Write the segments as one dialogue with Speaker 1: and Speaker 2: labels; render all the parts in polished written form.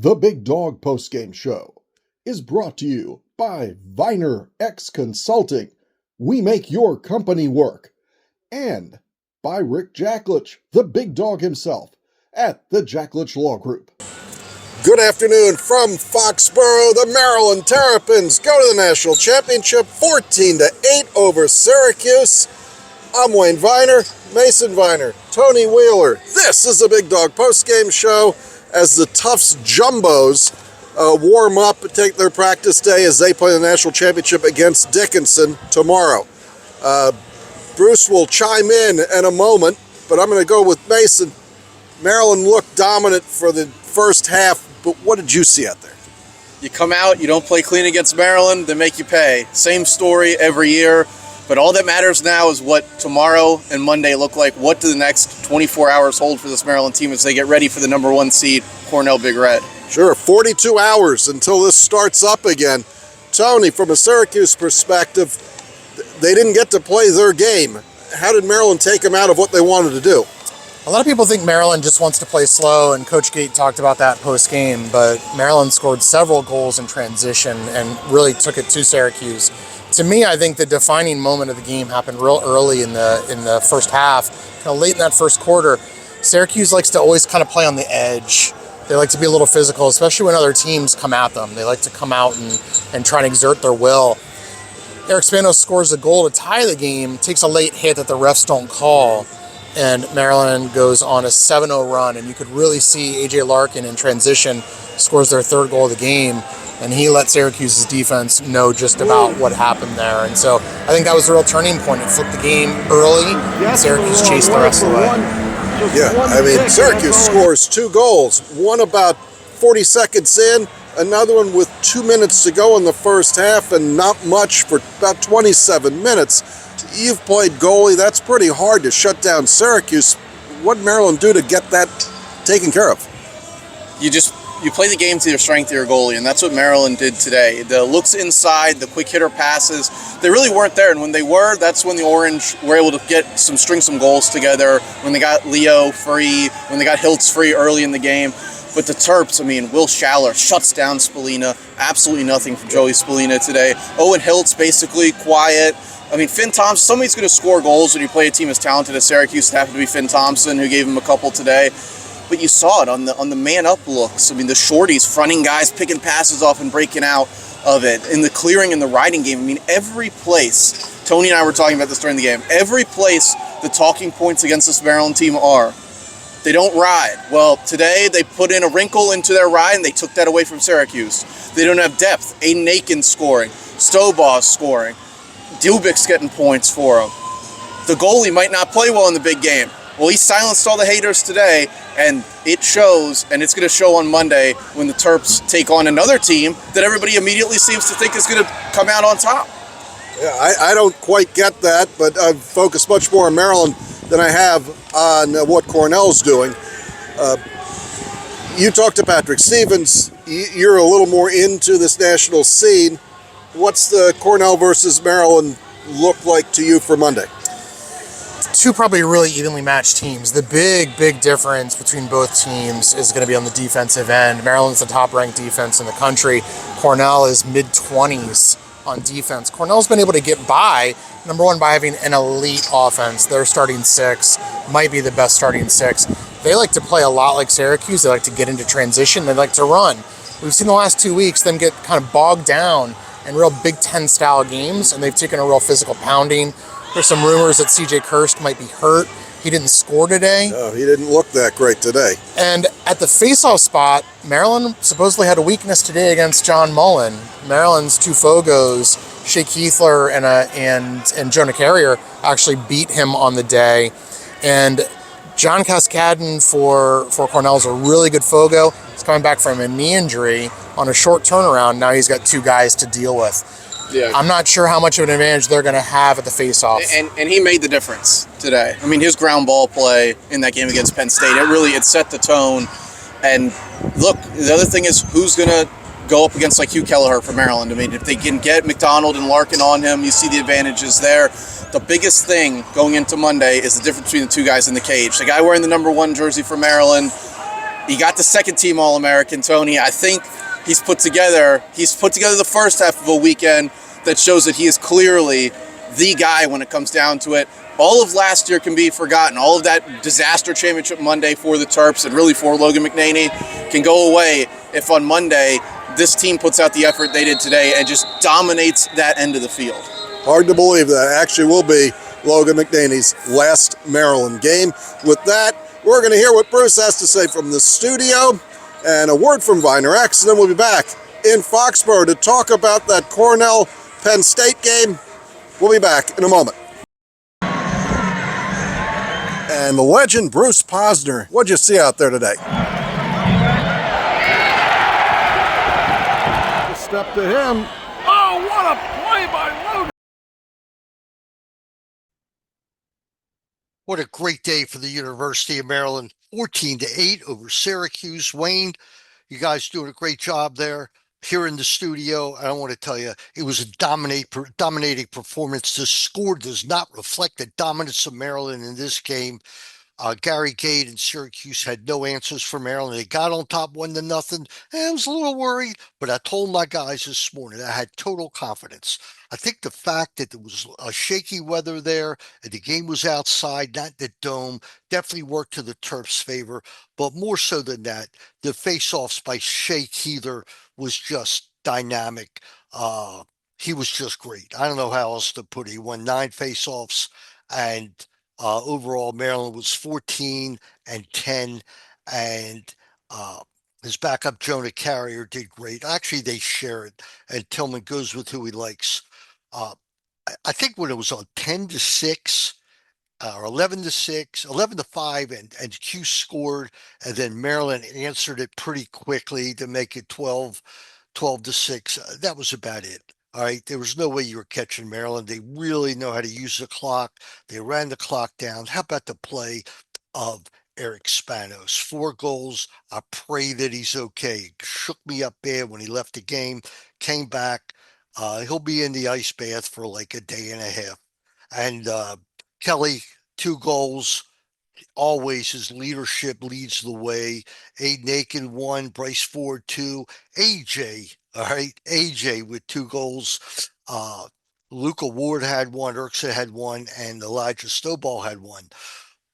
Speaker 1: The Big Dog Postgame Show is brought to you by Viner X Consulting. We make your company work. And by Rick Jacklich, the big dog himself, at the Jacklich Law Group.
Speaker 2: Good afternoon from Foxborough. The Maryland Terrapins go to the national championship 14-8 over Syracuse. I'm Wayne Viner, Mason Viner, Tony Wheeler. This is the Big Dog Postgame Show as the Tufts Jumbos warm up and take their practice day as they play the national championship against Dickinson tomorrow. Bruce will chime in a moment, but I'm going to go with Mason. Maryland looked dominant for the first half, but what did you see out there?
Speaker 3: You come out, you don't play clean against Maryland, they make you pay. Same story every year, but all that matters now is what tomorrow and Monday look like. What do the next 24 hours hold for this Maryland team as they get ready for the number one seed, Cornell Big Red?
Speaker 2: Sure, 42 hours until this starts up again. Tony, from a Syracuse perspective, they didn't get to play their game. How did Maryland take them out of what they wanted to do?
Speaker 4: A lot of people think Maryland just wants to play slow, and Coach Gate talked about that post-game, but Maryland scored several goals in transition and really took it to Syracuse. To me, I think the defining moment of the game happened real early in the first half, kind of late in that first quarter. Syracuse likes to always kind of play on the edge. They like to be a little physical, especially when other teams come at them. They like to come out and try and exert their will. Eric Spanos scores a goal to tie the game, takes a late hit that the refs don't call, and Maryland goes on a 7-0 run. And you could really see A.J. Larkin in transition scores their third goal of the game, and he let Syracuse's defense know just about what happened there. And so I think that was a real turning point. It flipped the game early, and Syracuse chased the rest of the way.
Speaker 2: Yeah, I mean, Syracuse scores two goals, one about 40 seconds in, another one with 2 minutes to go in the first half, and not much for about 27 minutes. You've played goalie. That's pretty hard to shut down Syracuse. What did Maryland do to get that taken care of?
Speaker 3: You play the game to your strength of your goalie, and that's what Maryland did today. The looks inside, the quick hitter passes, they really weren't there. And when they were, that's when the Orange were able to string some goals together. When they got Leo free, when they got Hiltz free early in the game. But the Terps, I mean, Will Schaller shuts down Spallina. Absolutely nothing from Joey Spallina today. Owen Hiltz basically quiet. I mean, Finn Thompson, somebody's going to score goals when you play a team as talented as Syracuse. It happened to be Finn Thompson, who gave him a couple today. But you saw it on the man-up looks. I mean, the shorties fronting guys, picking passes off and breaking out of it. In the clearing and the riding game, I mean, every place, Tony and I were talking about this during the game, every place the talking points against this Maryland team are, they don't ride. Well, today they put in a wrinkle into their ride, and they took that away from Syracuse. They don't have depth. Aiden Aiken scoring. Stobaugh's scoring. Dubik's getting points for him. The goalie might not play well in the big game. Well, he silenced all the haters today, and it shows, and it's going to show on Monday when the Terps take on another team that everybody immediately seems to think is going to come out on top.
Speaker 2: Yeah, I don't quite get that, but I've focused much more on Maryland than I have on what Cornell's doing. You talked to Patrick Stevens. You're a little more into this national scene. What's the Cornell versus Maryland look like to you for Monday?
Speaker 4: Two probably really evenly matched teams. The big difference between both teams is going to be on the defensive end. Maryland's the top-ranked defense in the country. Cornell is mid-20s on defense. Cornell's been able to get by, number one, by having an elite offense. Their starting six might be the best starting six. They like to play a lot like Syracuse. They like to get into transition. They like to run. We've seen the last 2 weeks them get kind of bogged down in real Big Ten-style games, and they've taken a real physical pounding. There's some rumors that C.J. Kirst might be hurt. He didn't score today.
Speaker 2: No, he didn't look that great today.
Speaker 4: And at the faceoff spot, Maryland supposedly had a weakness today against John Mullen. Maryland's two Fogos, Shea Keithler and Jonah Carrier, actually beat him on the day. And John Cascadden for Cornell is a really good Fogo. He's coming back from a knee injury on a short turnaround. Now he's got two guys to deal with.
Speaker 3: Yeah.
Speaker 4: I'm not sure how much of an advantage they're going to have at the face-off.
Speaker 3: And he made the difference today. I mean, his ground ball play in that game against Penn State, it set the tone. And look, the other thing is who's going to go up against like Hugh Kelleher for Maryland. I mean, if they can get McDonald and Larkin on him, you see the advantages there. The biggest thing going into Monday is the difference between the two guys in the cage. The guy wearing the number 1 jersey for Maryland, He got the second team All-American, Tony. I think he's put together the first half of a weekend that shows that he is clearly the guy when it comes down to it. All of last year can be forgotten. All of that disaster championship Monday for the Terps and really for Logan McNaney can go away if on Monday this team puts out the effort they did today and just dominates that end of the field.
Speaker 2: Hard to believe that actually will be Logan McNaney's last Maryland game. With that, we're going to hear what Bruce has to say from the studio and a word from Viner X, and then we'll be back in Foxborough to talk about that Cornell Penn State game. We'll be back in a moment. And the legend Bruce Posner, what'd you see out there today? Step to him.
Speaker 5: Oh, what a play by Logan!
Speaker 6: What a great day for the University of Maryland. 14-8 over Syracuse. Wayne, you guys doing a great job there. Here in the studio, I want to tell you, it was a dominating performance. The score does not reflect the dominance of Maryland in this game. Gary Gade and Syracuse had no answers for Maryland. They got on top 1-0. And I was a little worried, but I told my guys this morning I had total confidence. I think the fact that there was a shaky weather there and the game was outside, not the dome, definitely worked to the Terps' favor. But more so than that, the face-offs by Shea Keither was just dynamic. He was just great. I don't know how else to put it. He won 9 face-offs, and overall, Maryland was 14-10, and his backup, Jonah Carrier, did great. Actually, they share it, and Tillman goes with who he likes. I think when it was on 10-6 or 11-6, 11-5, and Q scored, and then Maryland answered it pretty quickly to make it 12-6. That was about it. All right, there was no way you were catching Maryland. They really know how to use the clock. They ran the clock down. How about the play of Eric Spanos? 4 goals. I pray that he's okay. It shook me up bad when he left the game, came back. He'll be in the ice bath for like a day and a half. And Kelly, 2 goals. Always his leadership leads the way. Aiden Aiken 1, Bryce Ford 2, AJ. All right, AJ with 2 goals. Luca Ward had 1, Erksa had 1, and Elijah Snowball had 1.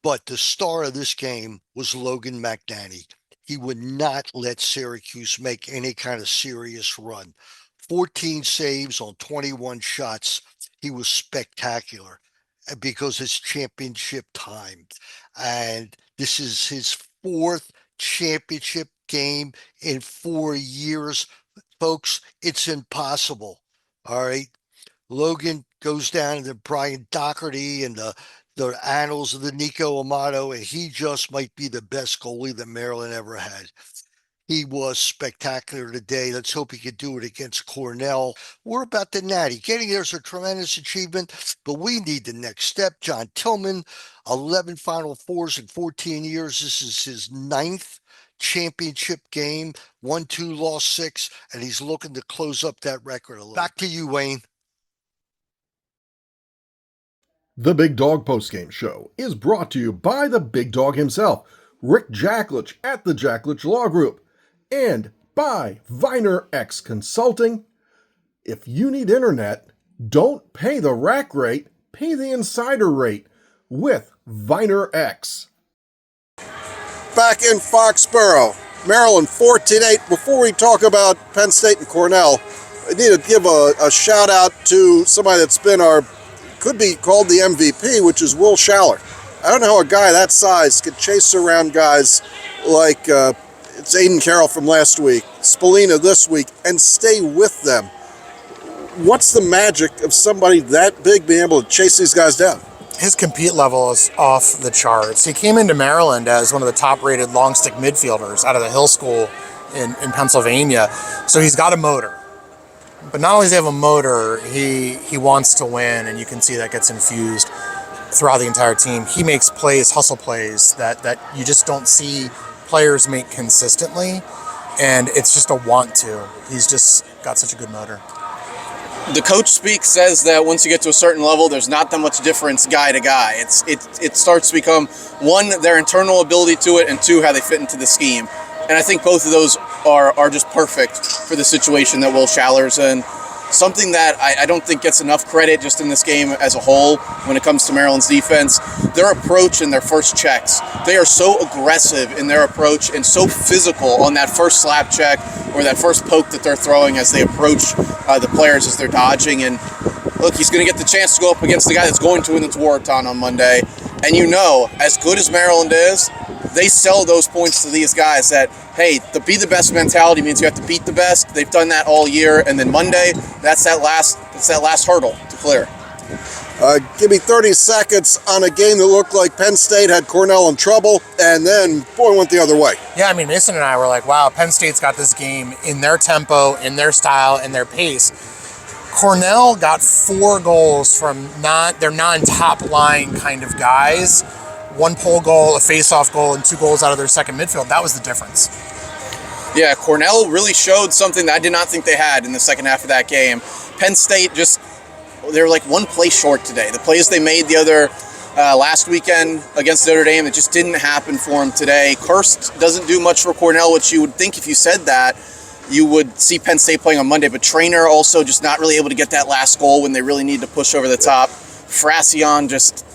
Speaker 6: But the star of this game was Logan McNaney. He would not let Syracuse make any kind of serious run. 14 saves on 21 shots. He was spectacular because it's championship time. And this is his 4th championship game in 4 years. Folks, it's impossible. All right. Logan goes down to Brian Doherty and the annals of the Nico Amato, and he just might be the best goalie that Maryland ever had. He was spectacular today. Let's hope he could do it against Cornell. We're about the natty. Getting there is a tremendous achievement, but we need the next step. John Tillman, 11 Final Fours in 14 years. This is his 9th championship game. 1-2, lost 6, and he's looking to close up that record a little. Back to you, Wayne.
Speaker 1: The Big Dog Postgame Show is brought to you by the Big Dog himself, Rick Jacklich at the Jacklich Law Group, and by Viner X Consulting. If you need internet, don't pay the rack rate, pay the insider rate with Viner X.
Speaker 2: Back in Foxborough, Maryland 14-8. Before we talk about Penn State and Cornell, I need to give a shout out to somebody that's been could be called the MVP, which is Will Schaller. I don't know how a guy that size could chase around guys like it's Aiden Carroll from last week, Spallina this week, and stay with them. What's the magic of somebody that big being able to chase these guys down?
Speaker 4: His compete level is off the charts. He came into Maryland as one of the top-rated long-stick midfielders out of the Hill School in Pennsylvania. So he's got a motor. But not only does he have a motor, he wants to win, and you can see that gets infused throughout the entire team. He makes plays, hustle plays, that you just don't see players make consistently, and it's just a want to. He's just got such a good motor.
Speaker 3: The coach speak says that once you get to a certain level, there's not that much difference guy to guy. It starts to become, 1, their internal ability to it, and 2, how they fit into the scheme. And I think both of those are just perfect for the situation that Will Shaller's in. Something that I don't think gets enough credit just in this game as a whole when it comes to Maryland's defense, their approach and their first checks. They are so aggressive in their approach and so physical on that first slap check or that first poke that they're throwing as they approach the players as they're dodging. And look, he's going to get the chance to go up against the guy that's going to win the Tewaaraton on Monday. And you know, as good as Maryland is, they sell those points to these guys that, hey, the be the best mentality means you have to beat the best. They've done that all year, and then Monday, that's that last hurdle to clear.
Speaker 2: Give me 30 seconds on a game that looked like Penn State had Cornell in trouble, and then boy, went the other way.
Speaker 4: Yeah, I mean, Mason and I were like, wow, Penn State's got this game in their tempo, in their style, in their pace. Cornell got 4 goals from their non-top line kind of guys. 1 pole goal, a face-off goal, and 2 goals out of their second midfield. That was the difference.
Speaker 3: Yeah, Cornell really showed something that I did not think they had in the second half of that game. Penn State they were like 1 play short today. The plays they made the other last weekend against Notre Dame, it just didn't happen for them today. Kirst doesn't do much for Cornell, which you would think if you said that, you would see Penn State playing on Monday, but Traynor also just not really able to get that last goal when they really need to push over the top. Frassion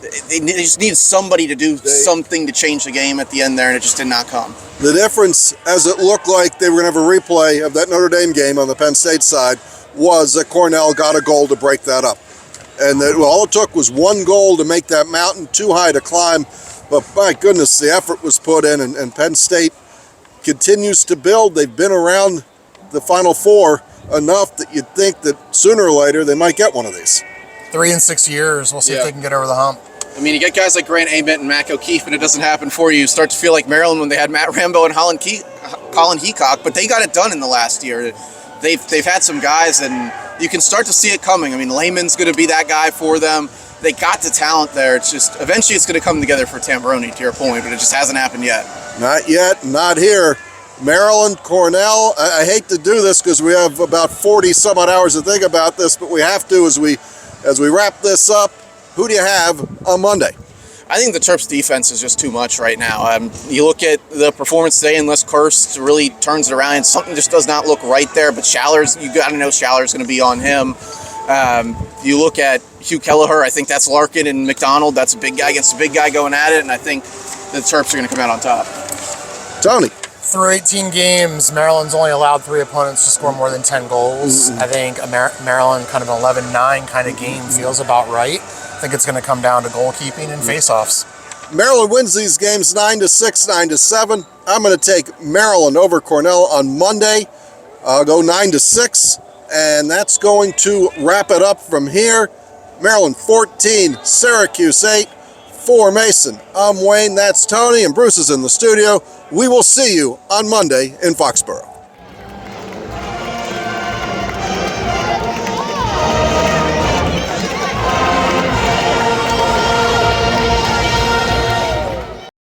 Speaker 3: they just need somebody to do something to change the game at the end there, and it just did not come.
Speaker 2: The difference, as it looked like they were going to have a replay of that Notre Dame game on the Penn State side, was that Cornell got a goal to break that up. And that all it took was 1 goal to make that mountain too high to climb. But my goodness, the effort was put in, and Penn State continues to build. They've been around the Final Four enough that you'd think that sooner or later they might get one of these.
Speaker 4: 3 in 6 years. We'll see if they can get over the hump.
Speaker 3: I mean, you get guys like Grant Ament and Mac O'Keefe, and it doesn't happen for you. You start to feel like Maryland when they had Matt Rambo and Colin Heacock, but they got it done in the last year. They've had some guys, and you can start to see it coming. I mean, Lehman's going to be that guy for them. They got the talent there. It's just, eventually it's going to come together for Tamburoni, to your point, but it just hasn't happened yet.
Speaker 2: Not yet, not here. Maryland, Cornell, I hate to do this because we have about 40 some odd hours to think about this, but we have to as we wrap this up. Who do you have on Monday?
Speaker 3: I think the Terps defense is just too much right now. You look at the performance today, unless Kirst really turns it around, and something just does not look right there. But Shaller's, you got to know Shaller's going to be on him. You look at Hugh Kelleher, I think that's Larkin and McDonald. That's a big guy against a big guy going at it, and I think the Terps are going to come out on top.
Speaker 2: Tony.
Speaker 4: Through 18 games, Maryland's only allowed 3 opponents to score more than 10 goals. I think a Maryland kind of an 11-9 kind of game feels about right. I think it's going to come down to goalkeeping and face-offs.
Speaker 2: Maryland wins these games 9-6, 9-7. I'm going to take Maryland over Cornell on Monday. I'll go 9-6, and that's going to wrap it up from here. Maryland 14, Syracuse 8. For Mason, I'm Wayne, that's Tony, and Bruce is in the studio. We will see you on Monday in Foxborough.